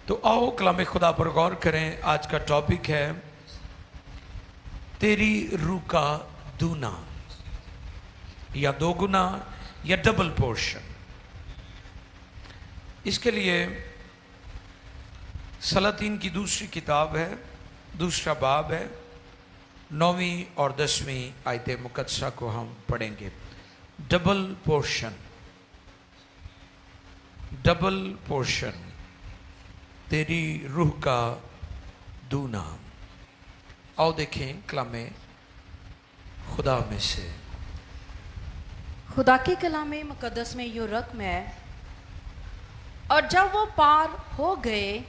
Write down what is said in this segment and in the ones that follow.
تو आओ कलाम खुदा पर गौर करें। आज का टॉपिक है तेरी रूह का दूना या दोगुना या डबल पोर्शन। इसके लिए सलातीन की दूसरी किताब है, दूसरा बाब है, 9वीं और 10वीं आयत मुकद्दसा को हम पढ़ेंगे। डबल पोर्शन, डबल पोर्शन, तेरी रूह का दूना। आओ देखें कलामे खुदा में से। खुदा के कलाम मुकद्दस में यूं रकम है, और जब वो पार हो गए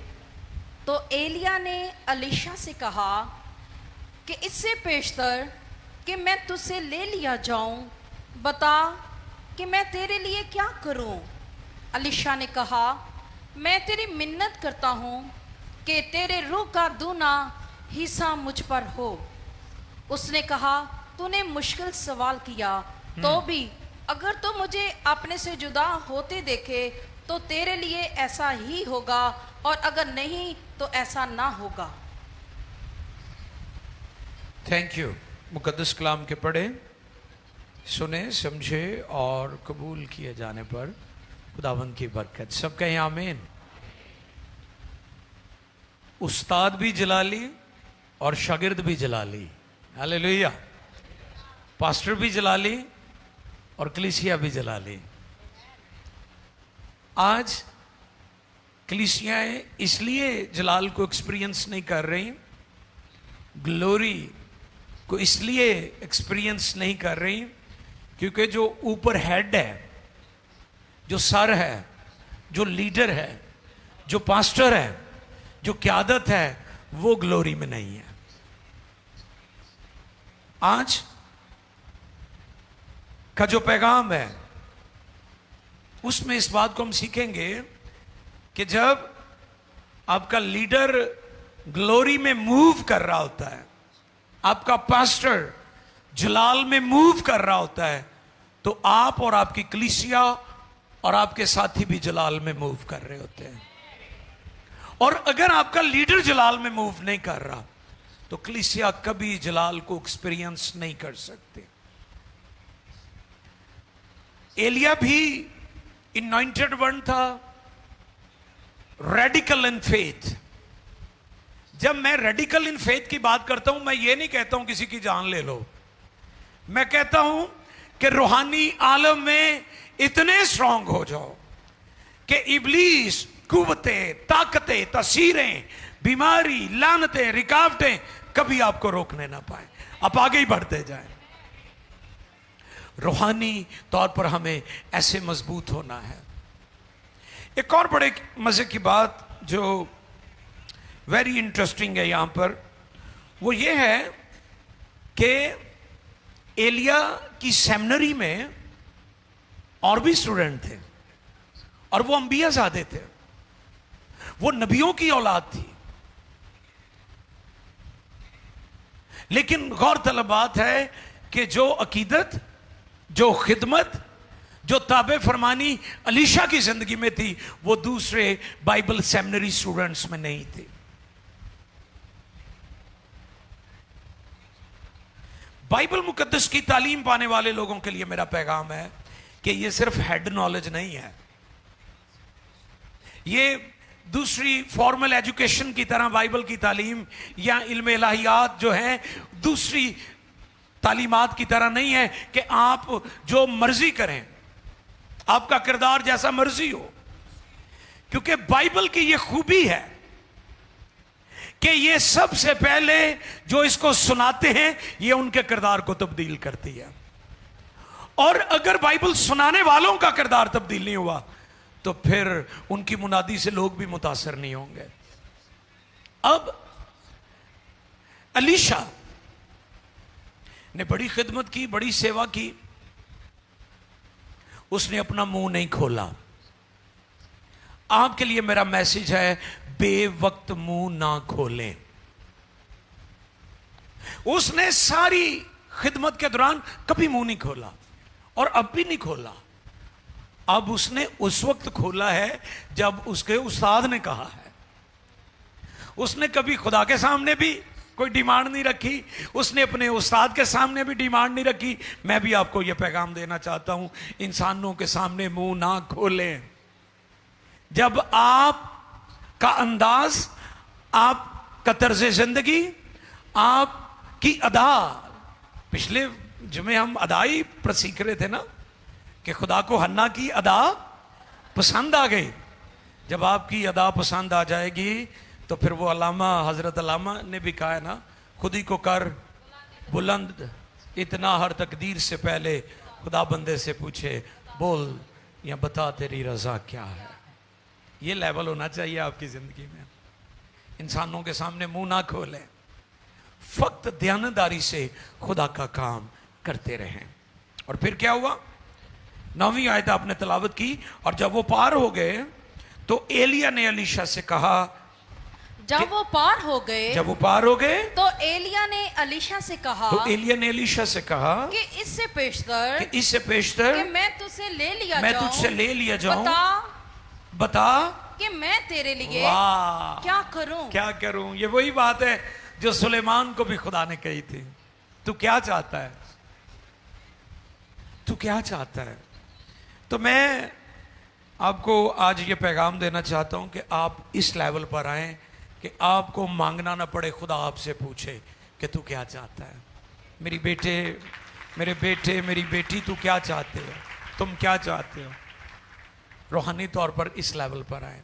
तो एलिया ने अलीशा से कहा कि इससे पेशतर कि मैं तुझसे ले लिया जाऊं, बता कि मैं तेरे लिए क्या करूं। अलीशा ने कहा, मैं तेरी मिन्नत करता हूँ कि तेरे रूह का दूना हिस्सा मुझ पर हो। उसने कहा, तूने मुश्किल सवाल किया, तो भी अगर तू मुझे अपने से जुदा होते देखे तो तेरे लिए ऐसा ही होगा, और अगर नहीं तो ऐसा ना होगा। Thank you. मुकद्दस कलाम के पढ़े, सुने, समझे और कबूल किए जाने पर खुदावंद की बरकत। सब कहें आमीन। उस्ताद भी जलाली और शागिर्द भी जलाली। हालेलुया। पास्टर भी जलाली और कलीसिया भी जलाली। आज कलीसियाएं इसलिए जलाल को एक्सपीरियंस नहीं कर रही, ग्लोरी को इसलिए एक्सपीरियंस नहीं कर रही क्योंकि जो ऊपर हेड है, जो सर है, जो लीडर है, जो पास्टर है, जो क़यादत है, वो ग्लोरी में नहीं है। आज का जो पैगाम है उसमें इस बात को हम सीखेंगे कि जब आपका लीडर ग्लोरी में मूव कर रहा होता है, आपका पास्टर जलाल में मूव कर रहा होता है, तो आप और आपकी कलीसिया और आपके साथी भी जलाल में मूव कर रहे होते हैं। और अगर आपका लीडर जलाल में मूव नहीं कर रहा तो कलीसिया कभी जलाल को एक्सपीरियंस नहीं कर सकते। एलिया भी इनॉइंटेड वन था, रेडिकल इन फेथ। जब मैं रेडिकल इन फेथ की बात करता हूं, मैं ये नहीं कहता हूं किसी की जान ले लो। मैं कहता हूं कि रूहानी आलम में इतने स्ट्रांग हो जाओ कि इब्लीस, कुव्वतें, ताकतें, तसीरें, बीमारी, लानतें, रुकावटें कभी आपको रोकने ना पाए, आप आगे ही बढ़ते जाएं। रूहानी तौर पर हमें ऐसे मजबूत होना है। एक और बड़े मजे की बात जो वेरी इंटरेस्टिंग है यहां पर, वो ये है कि एलिया की सेमिनरी में और भी स्टूडेंट थे और वो अंबिया ज़ादे थे, वो नबियों की औलाद थी। लेकिन गौरतलब बात है कि जो अकीदत, जो खिदमत, जो ताबे फरमानी अलीशा की जिंदगी में थी, वो दूसरे बाइबल सेमिनरी स्टूडेंट्स में नहीं थी। बाइबल मुकद्दस की तालीम पाने वाले लोगों के लिए मेरा पैगाम है कि ये सिर्फ हेड नॉलेज नहीं है, ये दूसरी फॉर्मल एजुकेशन की तरह बाइबल की तालीम या इल्म इलाहियात जो है दूसरी तालीमात की तरह नहीं है कि आप जो मर्जी करें, आपका किरदार जैसा मर्जी हो। क्योंकि बाइबल की यह खूबी है कि ये सबसे पहले जो इसको सुनाते हैं ये उनके किरदार को तब्दील करती है, और अगर बाइबल सुनाने वालों का किरदार तब्दील नहीं हुआ तो फिर उनकी मुनादी से लोग भी मुतासर नहीं होंगे। अब अलीशा ने बड़ी खिदमत की, बड़ी सेवा की, उसने अपना मुंह नहीं खोला। आपके लिए मेरा मैसेज है, बेवक्त मुंह ना खोलें। उसने सारी खिदमत के दौरान कभी मुंह नहीं खोला और अब भी नहीं खोला। अब उसने उस वक्त खोला है जब उसके उस्ताद ने कहा है। اس نے کبھی خدا کے سامنے بھی کوئی ڈیمانڈ نہیں رکھی, اس نے اپنے استاد کے سامنے بھی ڈیمانڈ نہیں رکھی. میں بھی آپ کو یہ پیغام دینا چاہتا ہوں, انسانوں کے سامنے منہ نہ کھولیں. جب آپ کا انداز, آپ کا طرز زندگی, آپ کی ادا, پچھلے جمعے ہم ادا ہی پر سیکھ رہے تھے نا کہ خدا کو حنا کی ادا پسند آ گئی. جب آپ کی ادا پسند آ جائے گی تو پھر وہ علامہ حضرت علامہ نے بھی کہا ہے نا, خود ہی کو کر بلند اتنا ہر تقدیر سے پہلے خدا بندے سے پوچھے بول یا بتا تیری رضا کیا ہے. یہ لیول ہونا چاہیے آپ کی زندگی میں. انسانوں کے سامنے منہ نہ کھولیں, فقط دیانتداری سے خدا کا کام کرتے رہیں. اور پھر کیا ہوا؟ 9ویں آیت آپ نے تلاوت کی. اور جب وہ پار ہو گئے تو ایلیا نے الیشا سے کہا, جب وہ پار ہو گئے جب وہ پار ہو گئے تو ایلیا نے الیشا سے کہا, تو ایلیا نے الیشا سے کہا کہ اس سے پیشتر کہ اس سے پیشتر کہ میں تجھ سے لے لیا میں جاؤں, تجھ سے لے لیا جاؤں, بتا بتا کہ میں تیرے لیے واہ کیا کروں. کیا کروں. یہ وہی بات ہے جو سلیمان کو بھی خدا نے کہی تھی, تو کیا چاہتا ہے, تو کیا چاہتا ہے. تو میں آپ کو آج یہ پیغام دینا چاہتا ہوں کہ آپ اس لیول پر آئیں کہ آپ کو مانگنا نہ پڑے, خدا آپ سے پوچھے کہ تو کیا چاہتا ہے. میری بیٹے, میرے بیٹے, میری بیٹی, تو کیا چاہتے ہو, تم کیا چاہتے ہو. روحانی طور پر اس لیول پر آئیں.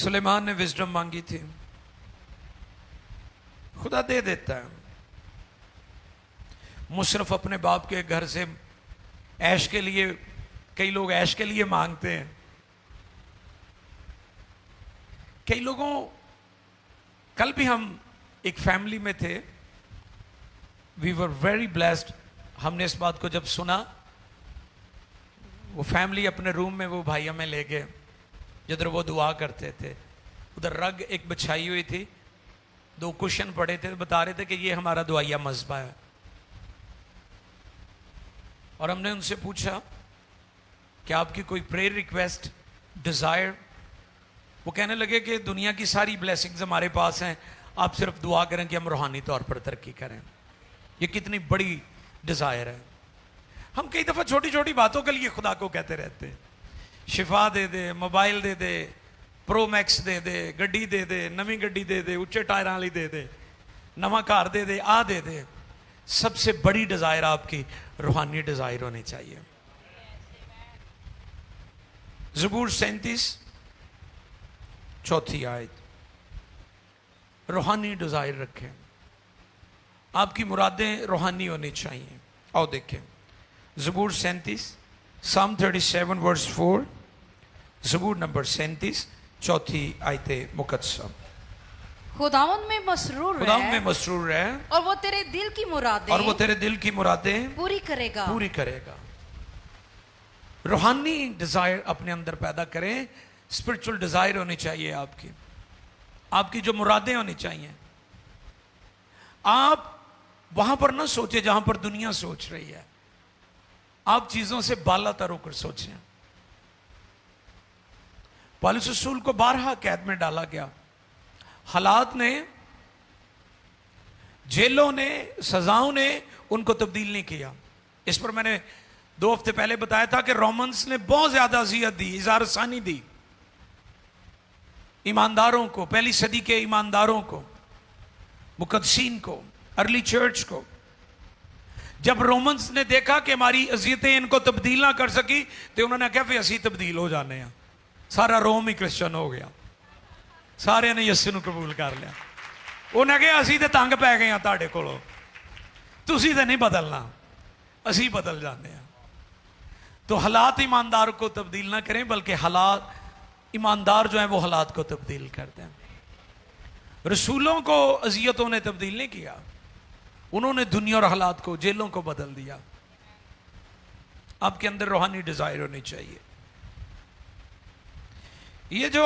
سلیمان نے وزڈم مانگی تھی, خدا دے دیتا ہے. مصرف اپنے باپ کے گھر سے عیش کے لیے, کئی لوگ عیش کے لیے مانگتے ہیں. کئی لوگوں, کل بھی ہم ایک فیملی میں تھے, وی ور ویری بلیسڈ. ہم نے اس بات کو جب سنا, وہ فیملی اپنے روم میں وہ بھائی ہمیں لے گئے جدھر وہ دعا کرتے تھے. ادھر رگ ایک بچھائی ہوئی تھی, 2 کشن پڑے تھے, بتا رہے تھے کہ یہ ہمارا دعائیا مذبح ہے. اور ہم نے ان سے پوچھا کہ آپ کی کوئی پریئر ریکویسٹ, ڈیزائر. وہ کہنے لگے کہ دنیا کی ساری بلیسنگز ہمارے پاس ہیں, آپ صرف دعا کریں کہ ہم روحانی طور پر ترقی کریں. یہ کتنی بڑی ڈیزائر ہے. ہم کئی دفعہ چھوٹی چھوٹی باتوں کے لیے خدا کو کہتے رہتے ہیں, شفا دے دے, موبائل دے دے, پرو میکس دے دے, گڈی دے دے, نویں گڈی دے دے, اچے ٹائر والی دے دے, نواں کار دے دے, آ دے دے. سب سے بڑی ڈیزائر آپ کی روحانی ڈیزائر ہونی چاہیے. زبور 37 4 آیت, روحانی ڈیزائر رکھیں. آپ کی مرادیں روحانی ہونی چاہیے. آؤ دیکھیں زبور 37, Psalm 37 verse 4, زبور نمبر 37 4 آیت مقدسہ. خداوند میں مسرور خدا میں رہے مسرور ہے اور وہ تیرے دل کی مرادیں اور وہ تیرے دل کی مرادیں پوری کرے گا. پوری کرے گا. روحانی ڈیزائر اپنے اندر پیدا کریں. اسپرچل ڈیزائر ہونی چاہیے آپ کی جو مرادیں ہونی چاہیے. آپ وہاں پر نہ سوچیں جہاں پر دنیا سوچ رہی ہے, آپ چیزوں سے بالا تر ہو کر سوچیں. پولس رسول کو بارہا قید میں ڈالا گیا. حالات نے, جیلوں نے, سزاؤں نے ان کو تبدیل نہیں کیا. اس پر میں نے 2 ہفتے پہلے بتایا تھا کہ رومنز نے بہت زیادہ اذیت دی, اظہار ثانی دی ایمانداروں کو, پہلی صدی کے ایمانداروں کو, مقدسین کو, ارلی چرچ کو. جب رومنز نے دیکھا کہ ہماری اذیتیں ان کو تبدیل نہ کر سکی تو انہوں نے کہا پھر اسی تبدیل ہو جانے ہیں. سارا روم ہی کرسچن ہو گیا, سارے نے یسوع نو قبول کر لیا. انہیں کہا اسی تے تنگ پی گئے ہیں تہاڈے کولوں, تسی تے نہیں بدلنا, اسی بدل جانے ہیں. تو حالات ایماندار کو تبدیل نہ کریں بلکہ حالات, ایماندار جو ہیں وہ حالات کو تبدیل کر دیں. رسولوں کو اذیتوں نے تبدیل نہیں کیا, انہوں نے دنیا اور حالات کو, جیلوں کو بدل دیا. آپ کے اندر روحانی ڈیزائر ہونی چاہیے. یہ جو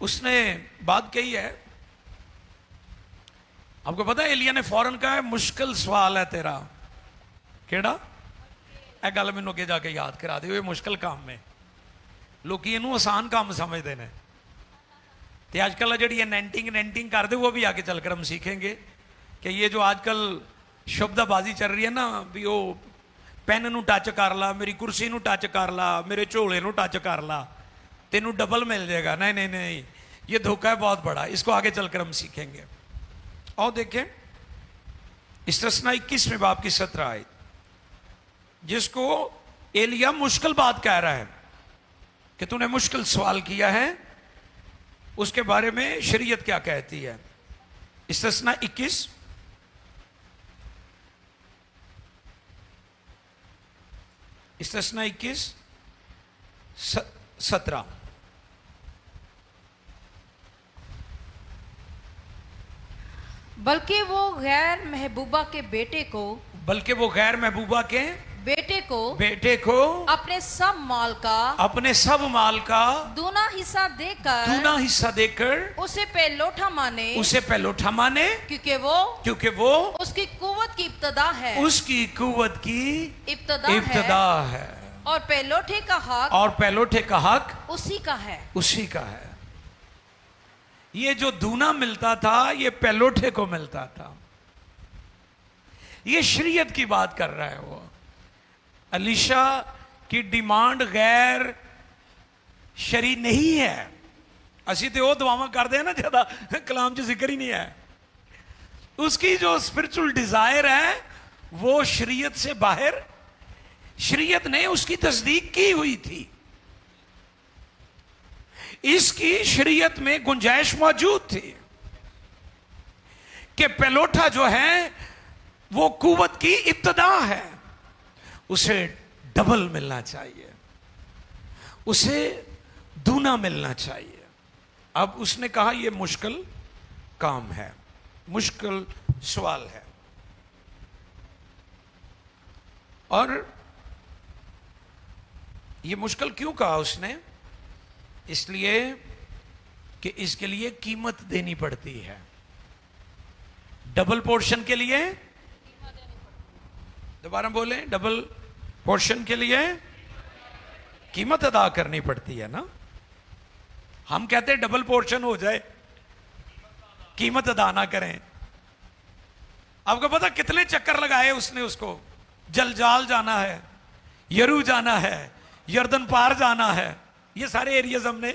اس نے بات کہی ہے, آپ کو پتا ہے ایلیا نے فوراً کہا ہے مشکل سوال ہے تیرا. کیڑا اے گل مینوں اگے جا کے یاد کرا دیو, یہ مشکل کام ہے. ਲੋਕੀ ਇਹਨੂੰ ਆਸਾਨ ਕੰਮ ਸਮਝਦੇ ਨੇ ਤੇ ਅੱਜ ਕੱਲ੍ਹ ਜਿਹੜੀ ਨੈਂਟਿੰਗ ਕਰਦੇ वो भी आगे चलकर हम सीखेंगे कि ये जो आजकल ਸ਼ਬਦਾਬਾਜ਼ੀ ਚੱਲ ਰਹੀ ਹੈ ਨਾ ਵੀ ਉਹ ਪੈਨ ਨੂੰ ਟੱਚ ਕਰ ਲਾ, ਮੇਰੀ ਕੁਰਸੀ ਨੂੰ ਟੱਚ ਕਰ ਲਾ, ਮੇਰੇ ਝੋਲੇ ਨੂੰ ਟੱਚ ਕਰ ਲਾ, तेनू डबल मिल जाएगा। नहीं नहीं नहीं, ये धोखा है बहुत बड़ा, इसको आगे चलकर हम सीखेंगे। और देखें इस्तिस्ना 21वें बाब की 17 आयत, जिसको एलिया मुश्किल बात कह रहा है कि तूने मुश्किल सवाल किया है, उसके बारे में शरीयत क्या कहती है। इस्तिस्ना 21 17। बल्कि वो गैर महबूबा के बेटे को बेटे को अपने सब माल का दूना हिस्सा देकर उसे पहलोठा माने, क्योंकि वो उसकी कुव्वत की इब्तदा है और पहलोठे का हक उसी का है। ये जो दूना मिलता था ये पहलोठे को मिलता था। ये शरीयत की बात कर रहा है वो। अलीशा की डिमांड गैर शरी नहीं है। असी तो वो दुआवां करते हैं ना, ज्यादा कलाम च जिक्र ही नहीं है। उसकी जो स्पिरिचुअल डिजायर है वो शरीयत से बाहर, शरीयत ने उसकी तस्दीक की हुई थी, इसकी शरीयत में गुंजाइश मौजूद थी कि पहलोठा जो है वो कुव्वत की इब्तदा है, उसे डबल मिलना चाहिए, उसे दूना मिलना चाहिए। अब उसने कहा यह मुश्किल काम है, मुश्किल सवाल है। और यह मुश्किल क्यों कहा उसने? इसलिए कि इसके लिए कीमत देनी पड़ती है। डबल पोर्शन के लिए, दोबारा बोलें, डबल पोर्शन के लिए कीमत अदा करनी पड़ती है ना। हम कहते हैं डबल पोर्शन हो जाए, कीमत अदा ना करें। आपको पता कितने चक्कर लगाए उसने, उसको जलजाल जाना है, यरू जाना है, यर्दन पार जाना है, ये सारे एरियाज हमने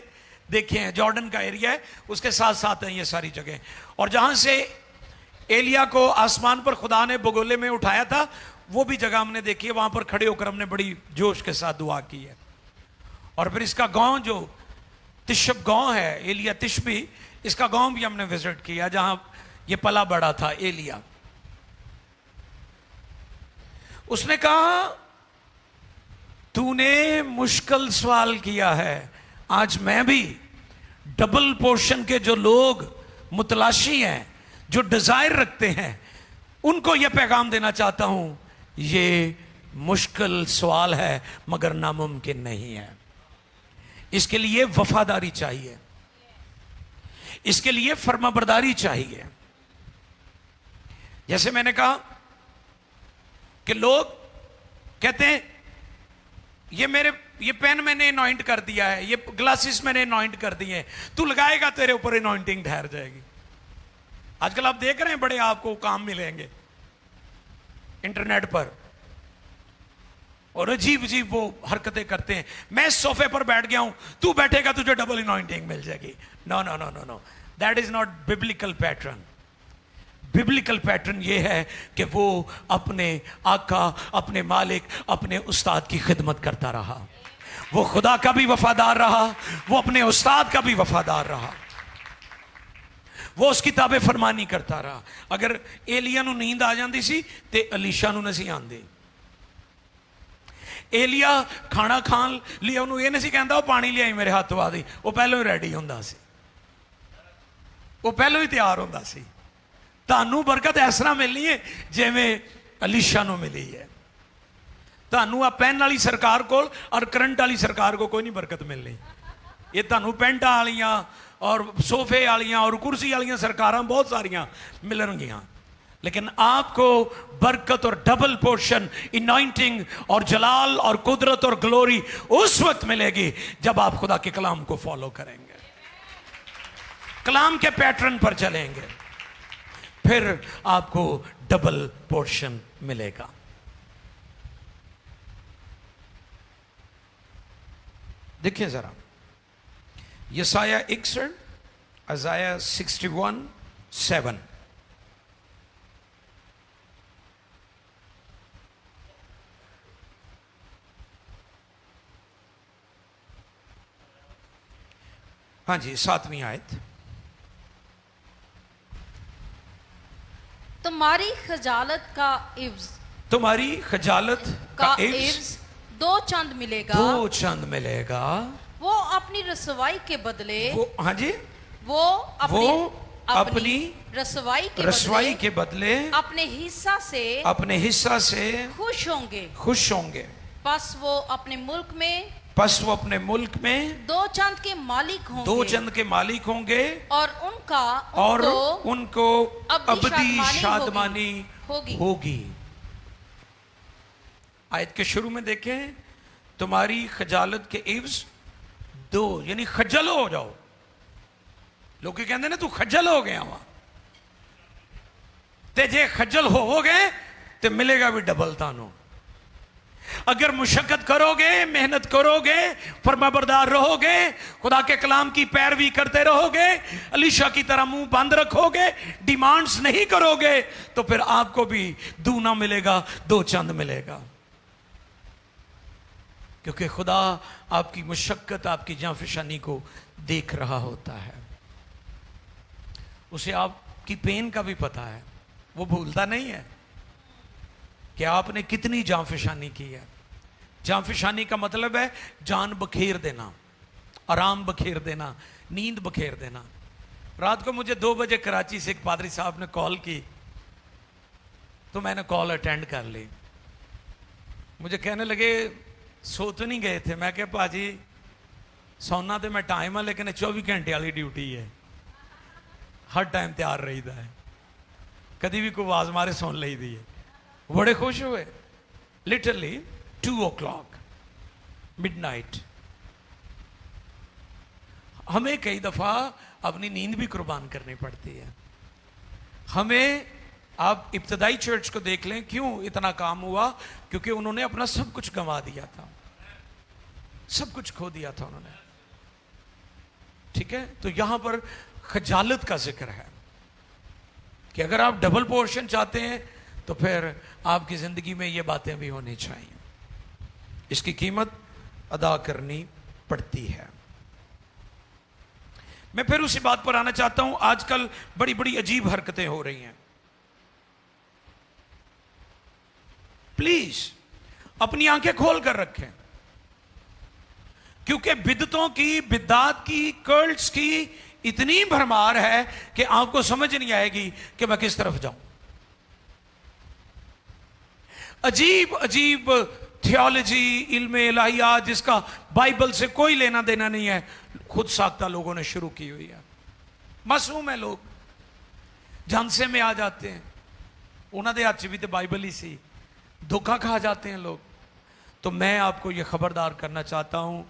देखे हैं। जॉर्डन का एरिया है, उसके साथ साथ हैं ये सारी जगह। और जहां से एलिया को आसमान पर खुदा ने बगोले में उठाया था वो भी जगह हमने देखी है। वहां पर खड़े होकर हमने बड़ी जोश के साथ दुआ की है। और फिर इसका गांव जो तिशब गांव है, एलिया तिशबी, इसका गांव भी हमने विजिट किया जहां ये पला बड़ा था एलिया। उसने कहा तूने मुश्किल सवाल किया है, आज मैं भी डबल पोर्शन के जो लोग मुतलाशी हैं, जो डिजायर रखते हैं, उनको यह पैगाम देना चाहता हूं, ये मुश्किल सवाल है मगर नामुमकिन नहीं है। इसके लिए वफादारी चाहिए, इसके लिए फर्माबरदारी चाहिए। जैसे मैंने कहा कि लोग कहते हैं ये पेन मैंने अनॉइंट कर दिया है, ये ग्लासेस मैंने अनॉइंट कर दिए हैं, तू लगाएगा तेरे ऊपर अनॉइंटिंग ठहर जाएगी। आजकल आप देख रहे हैं बड़े आपको काम मिलेंगे इंटरनेट पर, और अजीब अजीब वो हरकतें करते हैं। मैं सोफे पर बैठ गया हूं, तू बैठेगा तुझे डबल अनॉइंटिंग मिल जाएगी। No no no no no, that is not biblical pattern. Biblical pattern ये है कि वो अपने आका, अपने मालिक, अपने उस्ताद की खिदमत करता रहा। वो खुदा का भी वफादार रहा, वो अपने उस्ताद का भी वफादार रहा, वो उसकी ताबे फरमानी करता रहा। अगर एलिया नूं नींद आ जाती सी ते अलीशा नूं नहीं आंदी। एलिया खाना खान लिया उन्होंने ये नहीं कहता पानी लियाई मेरे हाथ वादी, वो पहलों ही रेडी होंदा सी, वो पहलों ही तैयार होंदा सी। तानू बरकत इस तरह मिलनी है जिवें अलीशा नूं मिली है। तानू आ पेन वाली सरकार को और करंट वाली सरकार को कोई नहीं बरकत मिलनी। ये तानू पेंटा वालियां और सोफे वालियां और कुर्सी वालियां सरकारां बहुत सारियां मिलणगियां, लेकिन आपको बरकत और डबल पोर्शन, इनॉइंटिंग और जलाल और कुदरत और ग्लोरी उस वक्त मिलेगी जब आप खुदा के कलाम को फॉलो करेंगे, कलाम के पैटर्न पर चलेंगे, फिर आपको डबल पोर्शन मिलेगा। देखिए जरा, यसाया 61, अज़ाया 61:7। हाँ जी, 7वीं आयत। तुम्हारी खजालत का इव्ज, तुम्हारी खजालत का का इव्ज इव्ज 2 चंद मिलेगा। 2 चंद मिलेगा। वो अपनी रसवाई के बदले, वो, हाँ जी, वो अपनी रसवाई के बदले अपने हिस्सा से खुश होंगे। पस वो अपने मुल्क में 2 चंद के मालिक होंगे। 2 चंद के मालिक होंगे और उनको अबदी शादमानी होगी। आयत के शुरू में देखें, तुम्हारी खजालत के इव्ज 2, यानी खजल हो जाओ। लोग कहते ना तू खजल हो गया वहां, ते जे खजल हो गए तो मिलेगा भी डबल तानो। अगर मुशक्कत करोगे, मेहनत करोगे, फरमाबरदार रहोगे, खुदा के कलाम की पैरवी करते रहोगे, अलीशा की तरह मुंह बंद रखोगे, डिमांड्स नहीं करोगे, तो फिर आपको भी दूना मिलेगा, 2 चंद मिलेगा। क्योंकि खुदा आपकी मुशक्कत, आपकी जांफशानी को देख रहा होता है। उसे आपकी पेन का भी पता है, वो भूलता नहीं है कि आपने कितनी जांफशानी की है। जांफशानी का मतलब है जान बखेर देना, आराम बखेर देना, नींद बखेर देना। रात को मुझे 2 बजे कराची से एक पादरी साहब ने कॉल की, तो मैंने कॉल अटेंड कर ली। मुझे कहने लगे सो तो नहीं गए थे? मैं कहा पाजी सोना तो मैं टाइम है, लेकिन 24 घंटे वाली ड्यूटी है, हर टाइम तैयार रहीदा है, कभी भी कोई आवाज मारे सुन ली दी है। बड़े खुश हुए। Literally 2 o'clock midnight. हमें कई दफा अपनी नींद भी कुर्बान करनी पड़ती है। हमें, आप इब्तदाई चर्च को देख लें, क्यों इतना काम हुआ? क्योंकि उन्होंने अपना सब कुछ गंवा दिया था, सब कुछ खो दिया था उन्होंने। ठीक है, तो यहां पर खजालत का जिक्र है कि अगर आप डबल पोर्शन चाहते हैं तो फिर आपकी जिंदगी में ये बातें भी होनी चाहिए। इसकी कीमत अदा करनी पड़ती है। मैं फिर उसी बात पर आना चाहता हूं। आजकल बड़ी बड़ी अजीब हरकतें हो रही हैं। प्लीज अपनी आंखें खोल कर रखें, क्योंकि बिदतों की, बिदात की, कल्ट्स की इतनी भरमार है कि आपको समझ नहीं आएगी कि मैं किस तरफ जाऊं। अजीब अजीब थियोलॉजी, इल्म इलाहियात, जिसका बाइबल से कोई लेना देना नहीं है, खुद साख्ता लोगों ने शुरू की हुई है। मासूम है लोग, झांसे में आ जाते हैं, उन्होंने हाथ च भी तो बाइबल ही सी, धोखा खा जाते हैं लोग। तो मैं आपको यह खबरदार करना चाहता हूं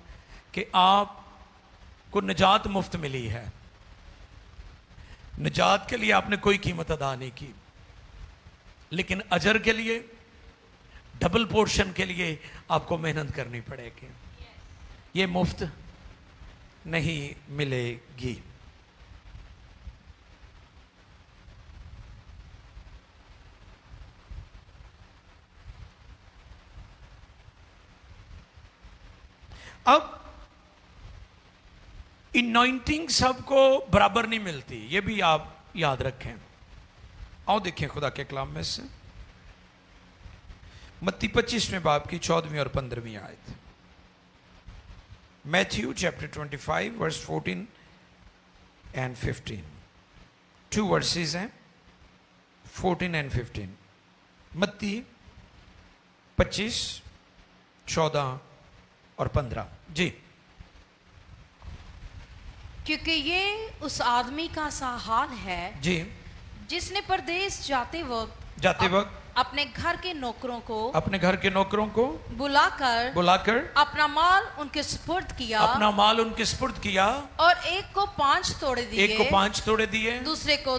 कि आपको निजात मुफ्त मिली है। निजात के लिए आपने कोई कीमत अदा नहीं की, लेकिन अजर के लिए, डबल पोर्शन के लिए आपको मेहनत करनी पड़ेगी। ये मुफ्त नहीं मिलेगी। अब इनॉइंटिंग सबको बराबर नहीं मिलती, ये भी आप याद रखें। आओ देखें खुदा के कलाम में से मत्ती 25वें बाब की 14वीं और 15वीं आयत। Matthew chapter 25 verse 14 and 15। 2 verses हैं, 14 एंड 15। मत्ती 25, 14 और 15 जी। क्योंकि ये उस आदमी का सा हाल है जी जिसने परदेश जाते वक्त अपने घर के नौकरों को बुलाकर अपना माल उनके सुपुर्द किया और एक को 5 तोड़े दिए दूसरे को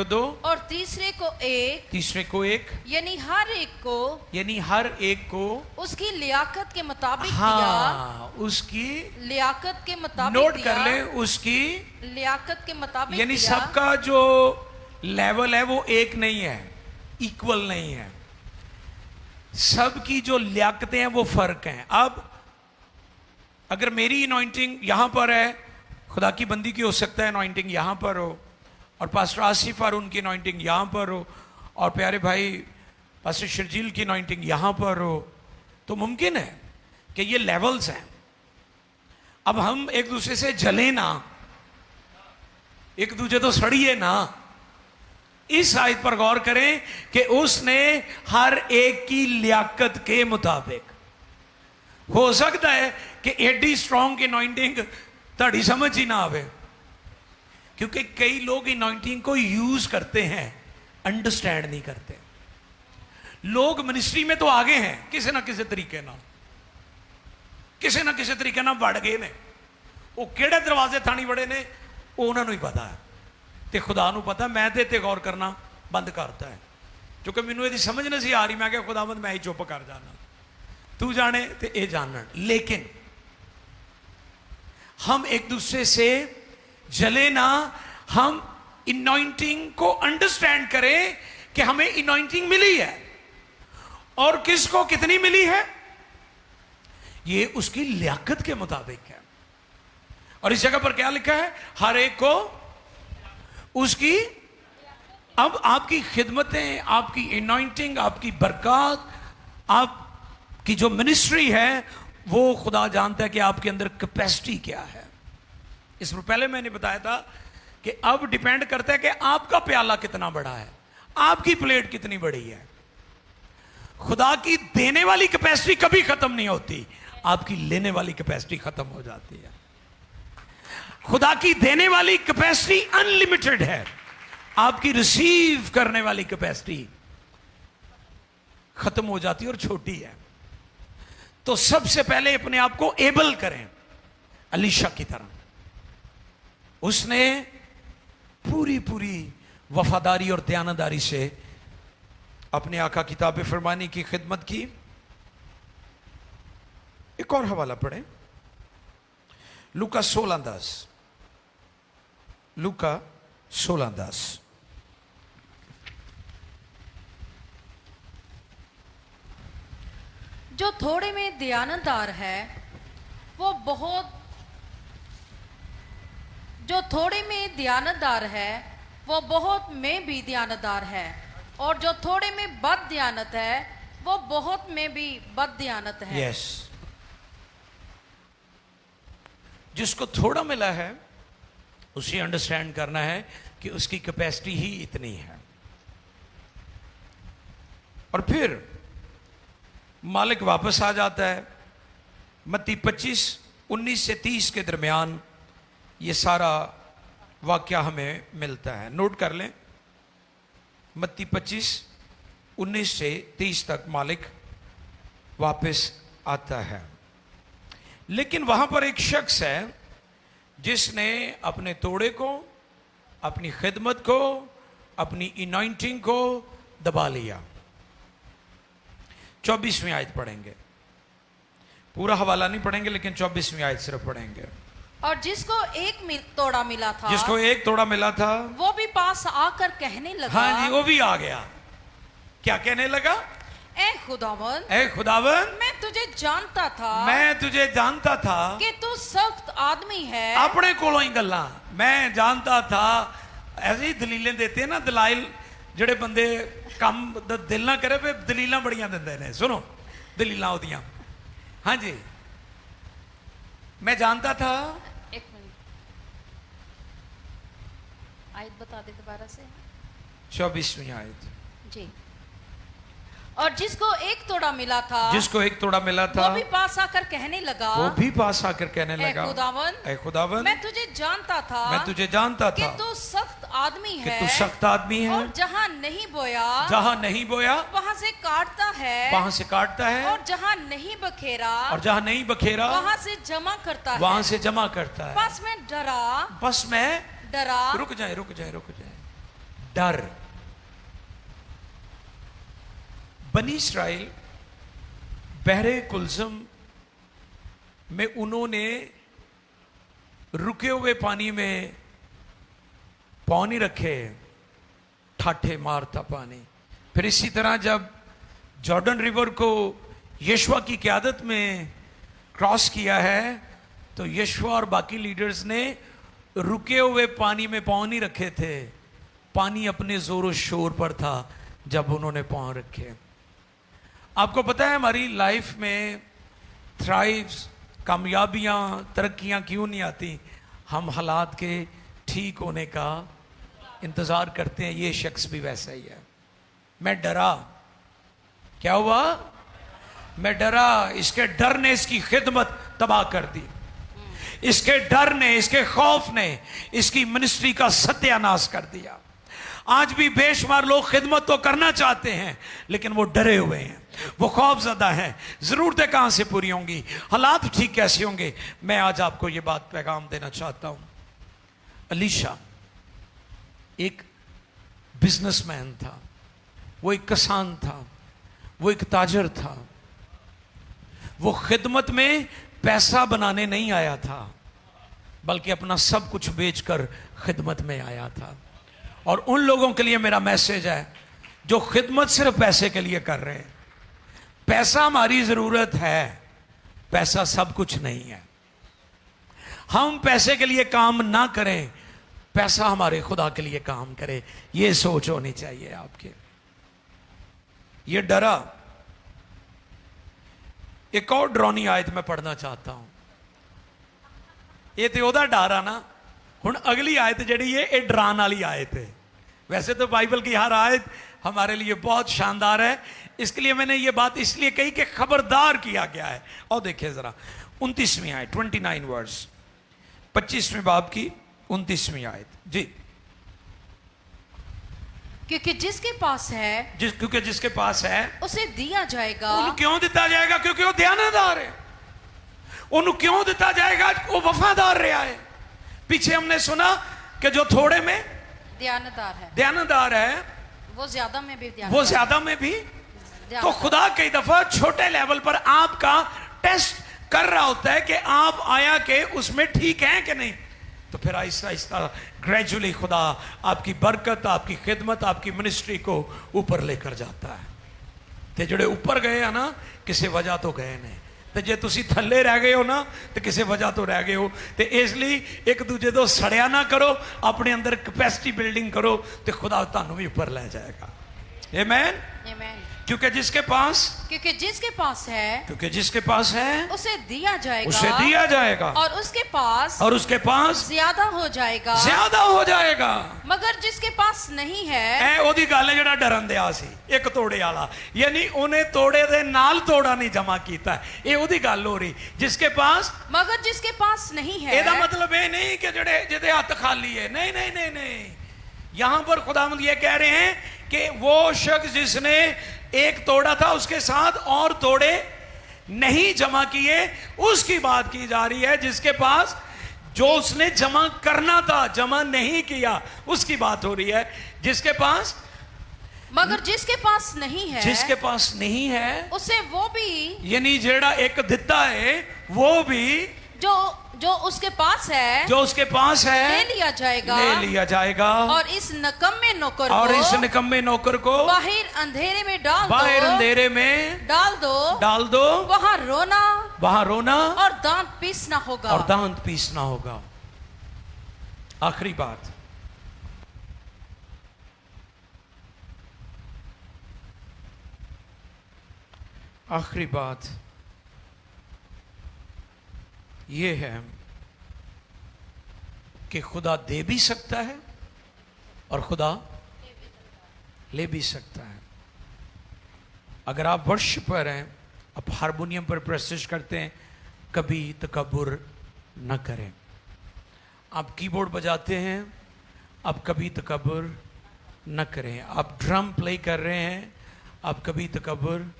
2 और तीसरे को 1 यानी हर एक को उसकी लियाकत के मुताबिक दिया उसकी लियाकत के मुताबिक नोट कर ले, उसकी लियाकत के मुताबिक यानी दिया। सबका जो लेवल है वो एक नहीं है, इक्वल नहीं है, सबकी जो लियाकतें हैं वो फर्क हैं। अब अगर मेरी अनॉइंटिंग यहां पर है, खुदा की बंदी की हो सकता है अनॉइंटिंग यहां पर हो, और पास्टर आसिफ और उनकी अनॉइंटिंग यहां पर हो, और प्यारे भाई पास्टर शर्जील की अनॉइंटिंग यहां पर हो, तो मुमकिन है कि ये लेवल्स हैं। अब हम एक दूसरे से जले ना, एक दूसरे तो सड़िए ना। इस आयत पर गौर करें कि उसने हर एक की लियाकत के मुताबिक, हो सकता है कि एडी स्ट्रॉन्ग अनॉइंटिंग ताड़ी समझ ही ना आवे, क्योंकि कई लोग अनॉइंटिंग को यूज करते हैं, अंडरस्टैंड नहीं करते। लोग मिनिस्ट्री में तो आगे हैं किसी ना किसी तरीके ना बढ़ गए ने, वो केड़े दरवाजे थानी बड़े ने वो उन्होंने ही पता है, ते खुदा नू पता। मैं ते गौर करना बंद करता है, क्योंकि मैनू यदि समझ नहीं सी आ रही, मैं क्या खुदावंद मैं ही चुप कर जाना, तू जाने ते ये जानन। लेकिन हम एक दूसरे से जले ना, हम अनॉइंटिंग को अंडरस्टैंड करें कि हमें अनॉइंटिंग मिली है और किसको कितनी मिली है, ये उसकी लियाकत के मुताबिक है। और इस जगह पर क्या लिखा है, हर एक को उसकी। अब आपकी खिदमतें, आपकी अनॉइंटिंग, आपकी बरकत, आपकी जो मिनिस्ट्री है, वो खुदा जानता है कि आपके अंदर कैपेसिटी क्या है। इस पहले मैंने बताया था कि अब डिपेंड करता है कि आपका प्याला कितना बड़ा है, आपकी प्लेट कितनी बड़ी है। खुदा की देने वाली कैपेसिटी कभी खत्म नहीं होती, आपकी लेने वाली कैपेसिटी खत्म हो जाती है। खुदा की देने वाली कैपेसिटी अनलिमिटेड है, आपकी रिसीव करने वाली कैपेसिटी खत्म हो जाती है और छोटी है। तो सबसे पहले अपने आप को एबल करें, अलीशा की तरह। उसने पूरी वफादारी और दयानतदारी से अपने आका की ताबे फरमानी की खिदमत की। एक और हवाला पढ़ें, लूका 16:10, लूका 16:10। जो थोड़े में दयानतदार है वो बहुत में भी दयानतदार है, और जो थोड़े में बद दयानत है वो बहुत में भी बद दयानत है। यस, जिसको थोड़ा मिला है उसे अंडरस्टैंड करना है कि उसकी कैपेसिटी ही इतनी है। और फिर मालिक वापस आ जाता है। मत्ती 25:19 से 30 के दरमियान ये सारा वाक्या हमें मिलता है, नोट कर लें। मत्ती 25:19 से 30 तक मालिक वापस आता है। लेकिन वहां पर एक शख्स है जिसने अपने तोड़े को, अपनी खिदमत को, अपनी अनॉइंटिंग को दबा लिया। 24वीं आयत पढ़ेंगे, पूरा हवाला नहीं पढ़ेंगे, लेकिन 24वीं आयत सिर्फ पढ़ेंगे। और जिसको एक तोड़ा मिला था वो भी पास आकर कहने लगा, हाँ जी, वो भी आ गया। क्या कहने लगा? ए खुदावन, मैं तुझे जानता था कि तू सख्त आदमी है। अपने कोलों ही गल्लां मैं जानता था। ऐसे ही दलीलें देते हैं ना, दलाइल जेड़े बंदे काम दिल ना करे फिर दलीलां बड़ियां देंदे ने। सुनो दलीलां ओदियां। हाँ जी, मैं जानता था। एक मिनट, आयत बता दे दोबारा से। 24वीं आयत जी। और जिसको एक तोड़ा मिला था जिसको एक तोड़ा मिला था वो भी पास आकर कहने लगा, वो भी पास आकर कहने ऐ लगा, खुदावन, ऐ खुदावन, मैं तुझे जानता था मैं तुझे जानता कि था तू सख्त आदमी कि है तू सख्त आदमी है, और जहाँ नहीं बोया जहाँ नहीं बोया वहाँ से काटता है, वहां से काटता है, और जहाँ नहीं बखेरा और जहाँ नहीं बखेरा वहाँ से जमा करता है। वहां से जमा करता है। बस मैं डरा, बस मैं डरा, रुक जाए रुक जाए रुक जाए। डर। बनी इस्राइल बहरे कुलसम में उन्होंने रुके हुए पानी में पाँव नहीं रखे, ठाठे मारता पानी। फिर इसी तरह जब जॉर्डन रिवर को यशवा की क़यादत में क्रॉस किया है तो यशवा और बाकी लीडर्स ने रुके हुए पानी में पाँव नहीं रखे थे, पानी अपने जोर शोर पर था जब उन्होंने पाँव रखे। आपको पता है हमारी लाइफ में थ्राइव्स, कामयाबियां, तरक्कियां क्यों नहीं आती? हम हालात के ठीक होने का इंतज़ार करते हैं। ये शख्स भी वैसा ही है। मैं डरा। क्या हुआ? मैं डरा। इसके डर ने इसकी खिदमत तबाह कर दी। इसके डर ने, इसके खौफ ने इसकी मिनिस्ट्री का सत्यानाश कर दिया। आज भी बेशुमार लोग खिदमत तो करना चाहते हैं लेकिन वो डरे हुए हैं, वो खौफजदा हैं। ज़रूरतें कहाँ से पूरी होंगी? हालात ठीक कैसे होंगे? मैं आज आपको ये बात पैगाम देना चाहता हूँ। अलीशा एक बिजनेसमैन था, वो एक किसान था, वो एक ताजर था। वो खिदमत में पैसा बनाने नहीं आया था बल्कि अपना सब कुछ बेचकर खिदमत में आया था। और उन लोगों के लिए मेरा मैसेज है जो खिदमत सिर्फ पैसे के लिए कर रहे हैं। पैसा हमारी जरूरत है, पैसा सब कुछ नहीं है। हम पैसे के लिए काम ना करें, पैसा हमारे खुदा के लिए काम करे। ये सोच होनी चाहिए आपके। ये डरा। एक और डरावनी आयत मैं पढ़ना चाहता हूं। ये तो ओदा डर आ ना। हुण अगली आयत जड़ी है, ये डरान वाली आयत है। वैसे तो बाइबल की हर आयत हमारे लिए बहुत शानदार है, इसके लिए मैंने ये बात इसलिए कही कि खबरदार किया गया है। और देखिए जरा 29वीं आयत, 29 वर्स, 25वें बाब की 29वीं आयत जी। क्योंकि जिसके पास है, क्योंकि जिसके पास है उसे दिया जाएगा। उन्हें क्यों दिता जाएगा? क्योंकि वो दयानतदार है। उन्हें क्यों दिता जाएगा? वो वफादार रहा है। पीछे हमने सुना कि जो थोड़े में दयानतदार है वो ज्यादा में भी तो खुदा कई दफा छोटे लेवल पर आपका टेस्ट कर रहा होता है कि आप आया के उसमें ठीक हैं कि नहीं। तो फिर आहिस्ता आहिस्ता ग्रेजुअली खुदा आपकी बरकत, आपकी खिदमत, आपकी मिनिस्ट्री को ऊपर लेकर जाता है। ते जोड़े ऊपर गए हैं ना, किसी वजह तो गए नहीं। तो जे तुसी थल्ले रह गए हो ना तो किसी वजह तो रह गए हो। तो इसलिए एक दूजे तो सड़िया ना करो, अपने अंदर कैपेसिटी बिल्डिंग करो तो खुदा तुहानू भी ऊपर ले जाएगा। आमीन। क्योंकि जिसके पास है उसे दिया जाएगा और उसके पास ज्यादा हो जाएगा। मगर जिसके पास नहीं है, ओदी गल है जेड़ा डरन दिया सी एक तोड़े वाला, यानी उन्हें तोड़े दे नाल तोड़ा नहीं जमा कीता। ये ओदी गल हो रही जिसके पास, मगर जिसके पास नहीं है। एदा मतलब ये नहीं कि जेड़े जिदे हाथ खाली है। नहीं नहीं नहीं नहीं, यहां पर खुदावंद ये कह रहे हैं कि वो शख्स जिसने एक तोड़ा था उसके साथ और तोड़े नहीं जमा किए, उसकी बात की जा रही है। जिसके पास जो उसने जमा करना था जमा नहीं किया, उसकी बात हो रही है। जिसके पास, मगर जिसके पास नहीं है उसे वो भी, यानी जेड़ा एक दिता है वो भी जो उसके पास है ले लिया जाएगा। और इस निकम्मे नौकर को बाहर अंधेरे में डाल दो। वहां रोना और दांत पीसना होगा। आखिरी बात, ये है कि खुदा दे भी सकता है और खुदा ले भी सकता है। अगर आप वर्शिपर हैं, आप हारमोनियम पर प्रेसिज करते हैं, कभी तकब्बुर न करें। आप कीबोर्ड बजाते हैं, आप कभी तकब्बुर न करें। आप ड्रम प्ले कर रहे हैं, आप कभी तकब्बुर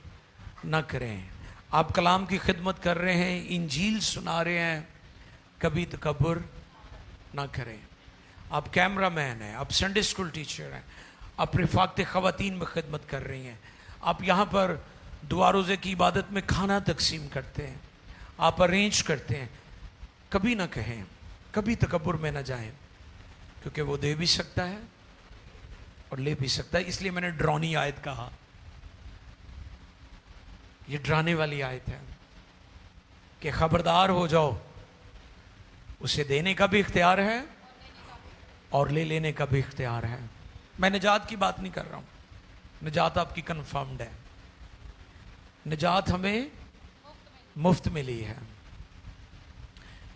न करें। आप कलाम की खिदमत कर रहे हैं, इंजील सुना रहे हैं, कभी तकब्बुर ना करें। आप कैमरा मैन हैं, आप संडे स्कूल टीचर हैं, आप रिफाकत ख़वातीन में खिदमत कर रही हैं, आप यहाँ पर दुआ रोज़े की इबादत में खाना तकसीम करते हैं, आप अरेंज करते हैं, कभी ना कहें, कभी तकब्बुर में ना जाएं, क्योंकि वो दे भी सकता है और ले भी सकता है। इसलिए मैंने डरावनी आयत कहा, ये डराने वाली आयत है कि खबरदार हो जाओ, उसे देने का भी इख्तियार है और ले लेने का भी इख्तियार है। मैं निजात की बात नहीं कर रहा हूं, निजात आपकी कन्फर्म्ड है, निजात हमें मुफ्त मिली है,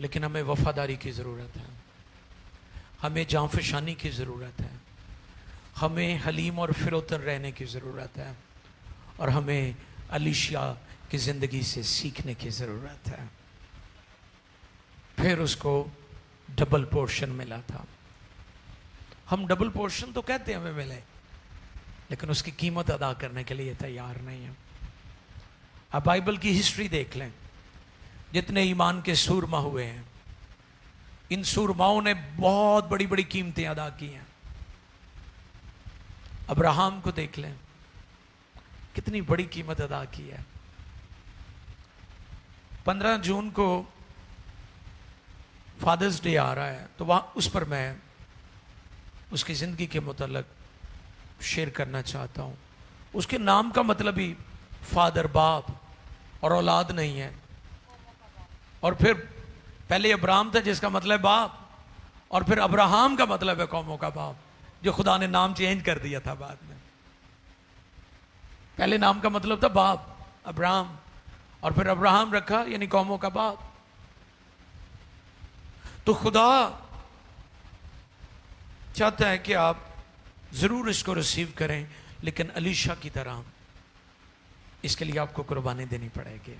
लेकिन हमें वफादारी की ज़रूरत है, हमें जांफशानी की ज़रूरत है, हमें हलीम और फिरोतन रहने की ज़रूरत है, और हमें अलीशिया की ज़िंदगी से सीखने की ज़रूरत है। फिर उसको डबल पोर्शन मिला था। हम डबल पोर्शन तो कहते हैं हमें मिले, लेकिन उसकी कीमत अदा करने के लिए तैयार नहीं है। आप बाइबल की हिस्ट्री देख लें, जितने ईमान के सूरमा हुए हैं, इन सूरमाओं ने बहुत बड़ी बड़ी कीमतें अदा की हैं। अब्राहम को देख लें, कितनी बड़ी कीमत अदा की है। 15 जून को फादर्स डे आ रहा है, तो वहां उस पर मैं उसकी ज़िंदगी के मुतल्लिक शेयर करना चाहता हूँ। उसके नाम का मतलब ही फादर, बाप और औलाद नहीं है। और फिर पहले अब्राहम था जिसका मतलब बाप, और फिर अब्राहम का मतलब है कौमों का बाप, जो खुदा ने नाम चेंज कर दिया था बाद में। पहले नाम का मतलब था बाप, अब्राहम, और फिर अब्राहम रखा यानी कौमों का बाप। तो खुदा चाहता है कि आप जरूर इसको रिसीव करें, लेकिन अलीशा की तरह इसके लिए आपको कुर्बानी देनी पड़ेगी।